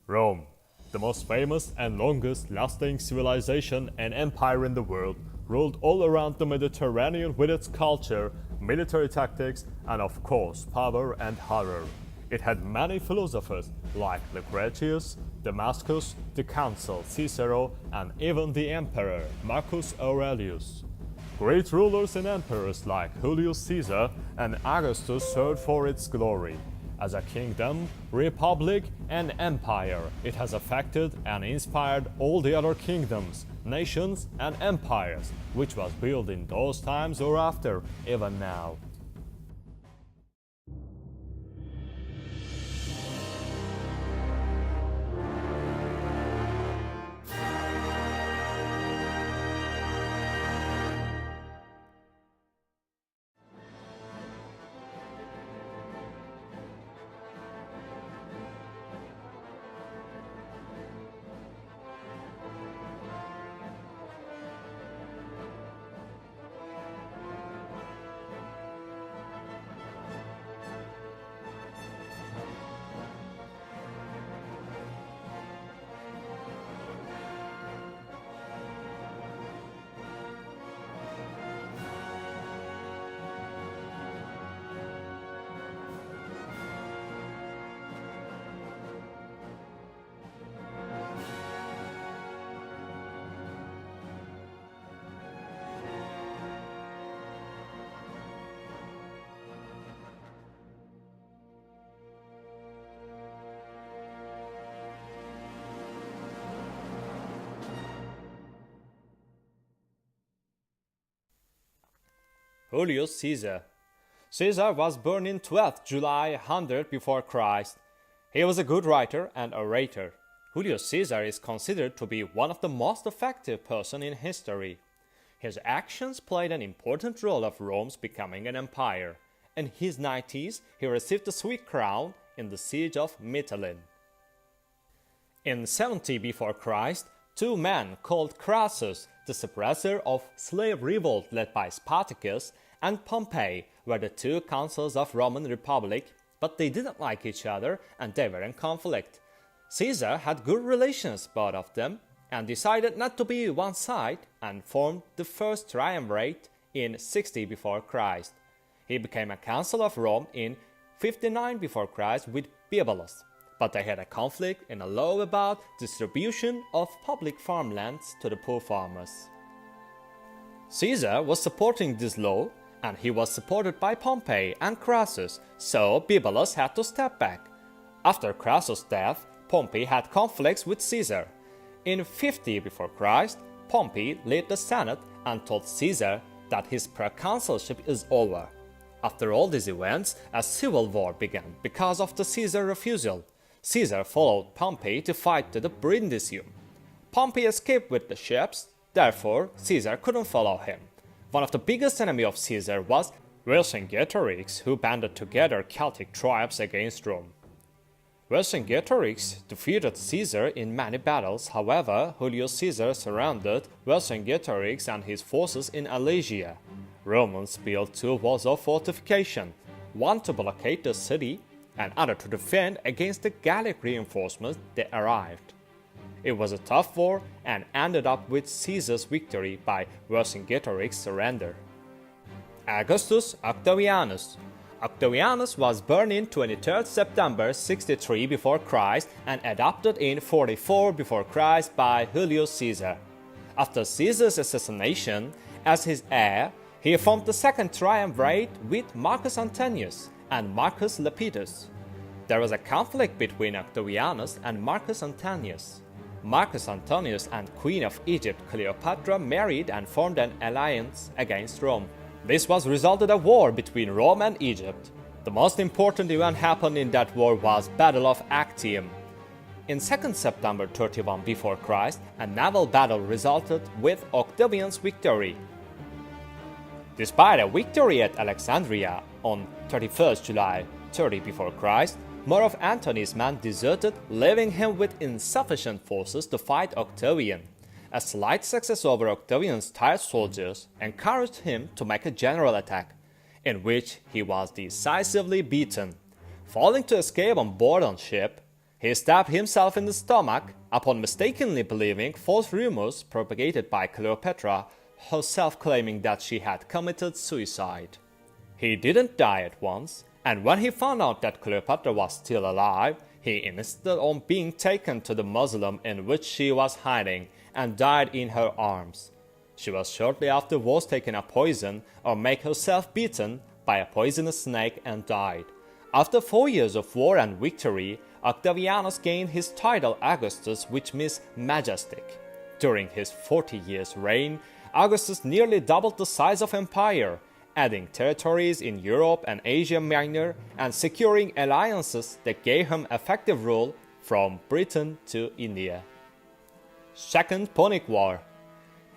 Rome, the most famous and longest-lasting civilization and empire in the world, ruled all around the Mediterranean with its culture, military tactics, and of course power and horror. It had many philosophers like Lucretius, Damascus, the consul Cicero, and even the emperor Marcus Aurelius. Great rulers and emperors like Julius Caesar and Augustus served for its glory. As a kingdom, republic, and empire, it has affected and inspired all the other kingdoms, nations, and empires, which was built in those times or after, even now. Julius Caesar. Caesar was born in 12th July 100 before Christ. He was a good writer and orator. Julius Caesar is considered to be one of the most effective persons in history. His actions played an important role of Rome's becoming an empire. In his 90s, he received the sweet crown in the siege of Mytilene. In 70 before Christ, two men called Crassus, the suppressor of slave revolt led by Spartacus, and Pompey were the two consuls of Roman Republic, but they didn't like each other and they were in conflict. Caesar had good relations both of them and decided not to be one side and formed the first triumvirate in 60 before Christ. He became a consul of Rome in 59 before Christ with Bibulus, but they had a conflict in a law about distribution of public farmlands to the poor farmers. Caesar was supporting this law, and he was supported by Pompey and Crassus, so Bibulus had to step back. After Crassus' death, Pompey had conflicts with Caesar. In 50 before Christ, Pompey led the Senate and told Caesar that his proconsulship is over. After all these events, a civil war began because of the Caesar refusal. Caesar followed Pompey to fight to the Brindisium. Pompey escaped with the ships, therefore Caesar couldn't follow him. One of the biggest enemies of Caesar was Vercingetorix, who banded together Celtic tribes against Rome. Vercingetorix defeated Caesar in many battles. However, Julius Caesar surrounded Vercingetorix and his forces in Alesia. Romans built two walls of fortification, one to blockade the city and other to defend against the Gallic reinforcements that arrived. It was a tough war and ended up with Caesar's victory by Vercingetorix's surrender. Augustus Octavianus. Octavianus was born in 23 September 63 before Christ and adopted in 44 before Christ by Julius Caesar. After Caesar's assassination, as his heir, he formed the second triumvirate with Marcus Antonius and Marcus Lepidus. There was a conflict between Octavianus and Marcus Antonius. Marcus Antonius and Queen of Egypt Cleopatra married and formed an alliance against Rome. This was resulted a war between Rome and Egypt. The most important event happened in that war was Battle of Actium. In 2 September 31 before Christ, a naval battle resulted with Octavian's victory. Despite a victory at Alexandria on 31 July 30 before Christ, more of Antony's men deserted, leaving him with insufficient forces to fight Octavian. A slight success over Octavian's tired soldiers encouraged him to make a general attack, in which he was decisively beaten. Failing to escape on board on ship, He stabbed himself in the stomach upon mistakenly believing false rumors propagated by Cleopatra, herself claiming that she had committed suicide. He didn't die at once, and when he found out that Cleopatra was still alive, he insisted on being taken to the mausoleum in which she was hiding and died in her arms. She was shortly afterwards taken a poison or make herself beaten by a poisonous snake and died. After 4 years of war and victory, Octavianus gained his title Augustus, which means majestic. During his 40 years reign, Augustus nearly doubled the size of empire, adding territories in Europe and Asia Minor and securing alliances that gave him effective rule from Britain to India. Second Punic War.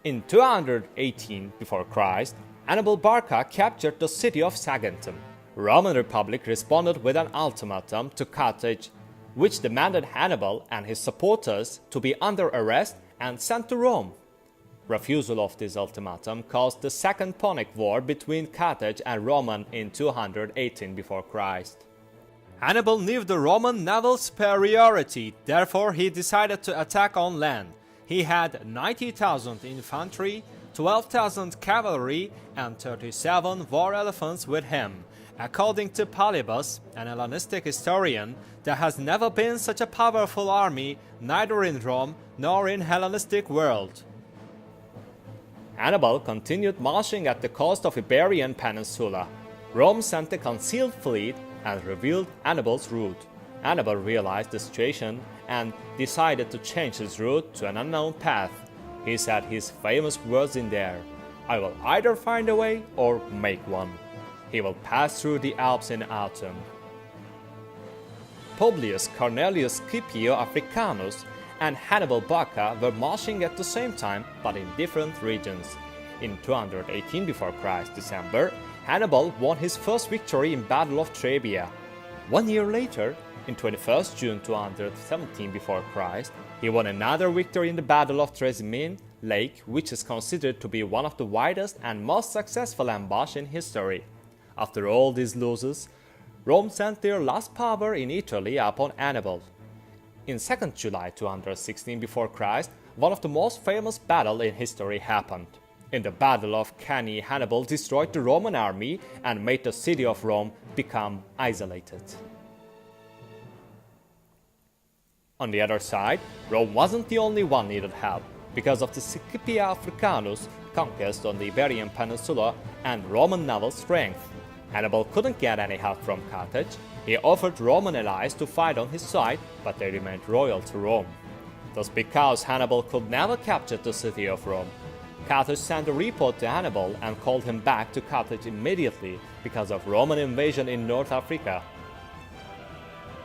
In 218 before Christ, Hannibal Barca captured the city of Saguntum. Roman Republic responded with an ultimatum to Carthage, which demanded Hannibal and his supporters to be under arrest and sent to Rome. Refusal of this ultimatum caused the Second Punic War between Carthage and Rome in 218 before Christ. Hannibal knew the Roman naval superiority, therefore he decided to attack on land. He had 90,000 infantry, 12,000 cavalry, and 37 war elephants with him. According to Polybus, an Hellenistic historian, there has never been such a powerful army, neither in Rome nor in Hellenistic world. Hannibal continued marching at the coast of Iberian Peninsula. Rome sent a concealed fleet and revealed Hannibal's route. Hannibal realized the situation and decided to change his route to an unknown path. He said his famous words in there, "I will either find a way or make one." He will pass through the Alps in autumn. Publius Cornelius Scipio Africanus and Hannibal Barca were marching at the same time but in different regions. In 218 before Christ December, Hannibal won his first victory in Battle of Trebia. 1 year later, in 21st June 217 before Christ, he won another victory in the Battle of Trasimene Lake, which is considered to be one of the widest and most successful ambush in history. After all these losses, Rome sent their last power in Italy upon Hannibal. In 2nd July 216 before Christ, one of the most famous battles in history happened. In the Battle of Cannae, Hannibal destroyed the Roman army and made the city of Rome become isolated. On the other side, Rome wasn't the only one needed help. Because of the Scipio Africanus conquest on the Iberian Peninsula and Roman naval strength, Hannibal couldn't get any help from Carthage. He offered Roman allies to fight on his side, but they remained loyal to Rome. Thus, because Hannibal could never capture the city of Rome, Carthage sent a report to Hannibal and called him back to Carthage immediately because of Roman invasion in North Africa.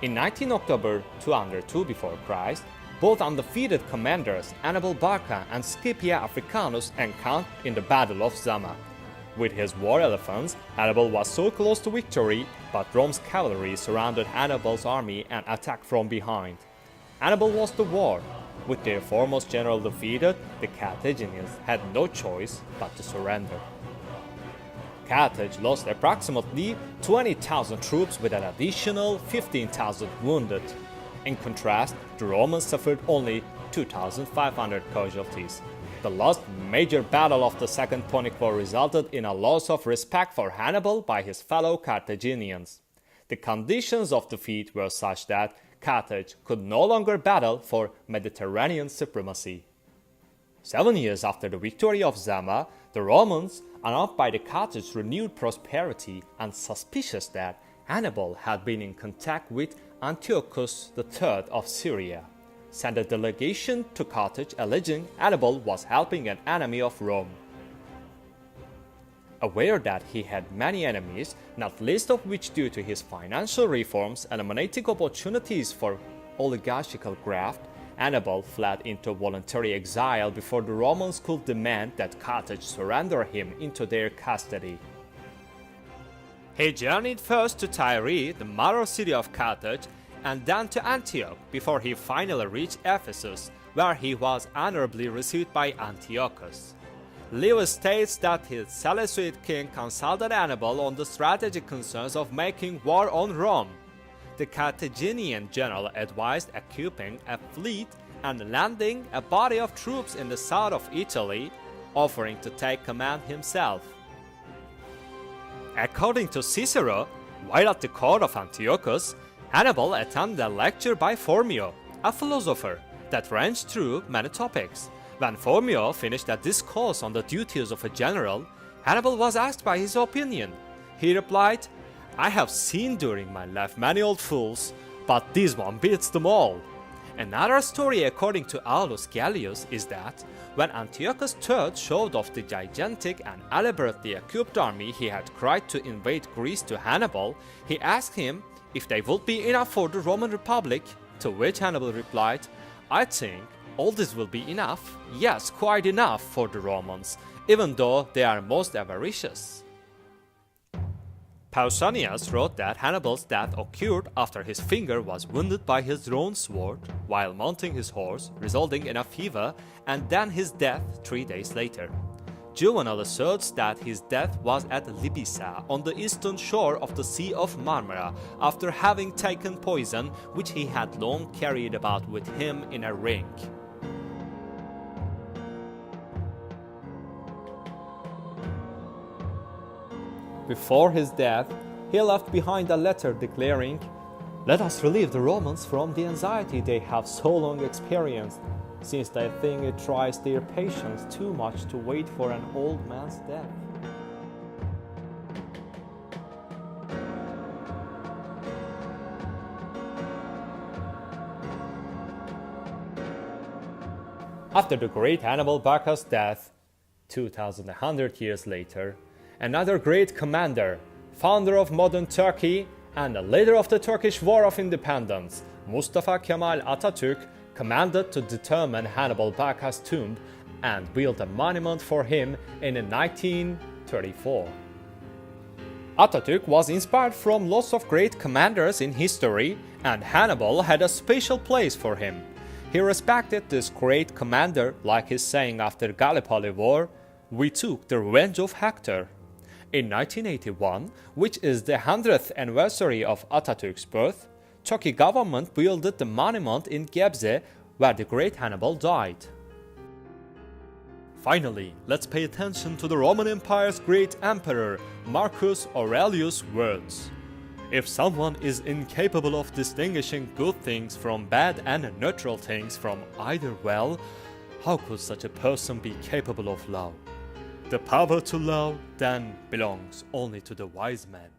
In 19 October 202 before Christ, both undefeated commanders Hannibal Barca and Scipio Africanus encountered in the Battle of Zama. With his war elephants, Hannibal was so close to victory, but Rome's cavalry surrounded Hannibal's army and attacked from behind. Hannibal lost the war. With their foremost general defeated, the Carthaginians had no choice but to surrender. Carthage lost approximately 20,000 troops with an additional 15,000 wounded. In contrast, the Romans suffered only 2,500 casualties. The last major battle of the Second Punic War resulted in a loss of respect for Hannibal by his fellow Carthaginians. The conditions of defeat were such that Carthage could no longer battle for Mediterranean supremacy. 7 years after the victory of Zama, the Romans, unawed by the Carthage's renewed prosperity and suspicious that Hannibal had been in contact with Antiochus III of Syria, sent a delegation to Carthage alleging Hannibal was helping an enemy of Rome. Aware that he had many enemies, not least of which due to his financial reforms eliminating opportunities for oligarchical graft, Hannibal fled into voluntary exile before the Romans could demand that Carthage surrender him into their custody. He journeyed first to Tyre, the mother city of Carthage, and then to Antioch before he finally reached Ephesus, where he was honorably received by Antiochus. Lewis states that his Seleucid king consulted Hannibal on the strategic concerns of making war on Rome. the Carthaginian general advised equipping a fleet and landing a body of troops in the south of Italy, offering to take command himself. According to Cicero, while at the court of Antiochus, Hannibal attended a lecture by Phormio, a philosopher, that ranged through many topics. When Phormio finished a discourse on the duties of a general, Hannibal was asked by his opinion. He replied, "I have seen during my life many old fools, but this one beats them all." Another story according to Aulus Gellius is that when Antiochus III showed off the gigantic and elaborately equipped army he had cried to invade Greece to Hannibal, he asked him if they would be enough for the Roman Republic, to which Hannibal replied, "I think all this will be enough, yes, quite enough for the Romans, even though they are most avaricious." Pausanias wrote that Hannibal's death occurred after his finger was wounded by his drawn sword while mounting his horse, resulting in a fever, and then his death 3 days later. Juvenal asserts that his death was at Libissa, on the eastern shore of the Sea of Marmara, after having taken poison which he had long carried about with him in a ring. Before his death, he left behind a letter declaring, "Let us relieve the Romans from the anxiety they have so long experienced, since they think it tries their patience too much to wait for an old man's death." After the great Hannibal Barca's death, 2,100 years later, another great commander, founder of modern Turkey and the leader of the Turkish War of Independence, Mustafa Kemal Atatürk, commanded to determine Hannibal Barca's tomb and build a monument for him in 1934. Atatürk was inspired from lots of great commanders in history, and Hannibal had a special place for him. He respected this great commander, like his saying after Gallipoli War, "We took the revenge of Hector." In 1981, which is the 100th anniversary of Atatürk's birth, Turkey government built the monument in Gebze, where the great Hannibal died. Finally, let's pay attention to the Roman Empire's great emperor, Marcus Aurelius' words. "If someone is incapable of distinguishing good things from bad and neutral things from either well, how could such a person be capable of love? The power to love then belongs only to the wise man."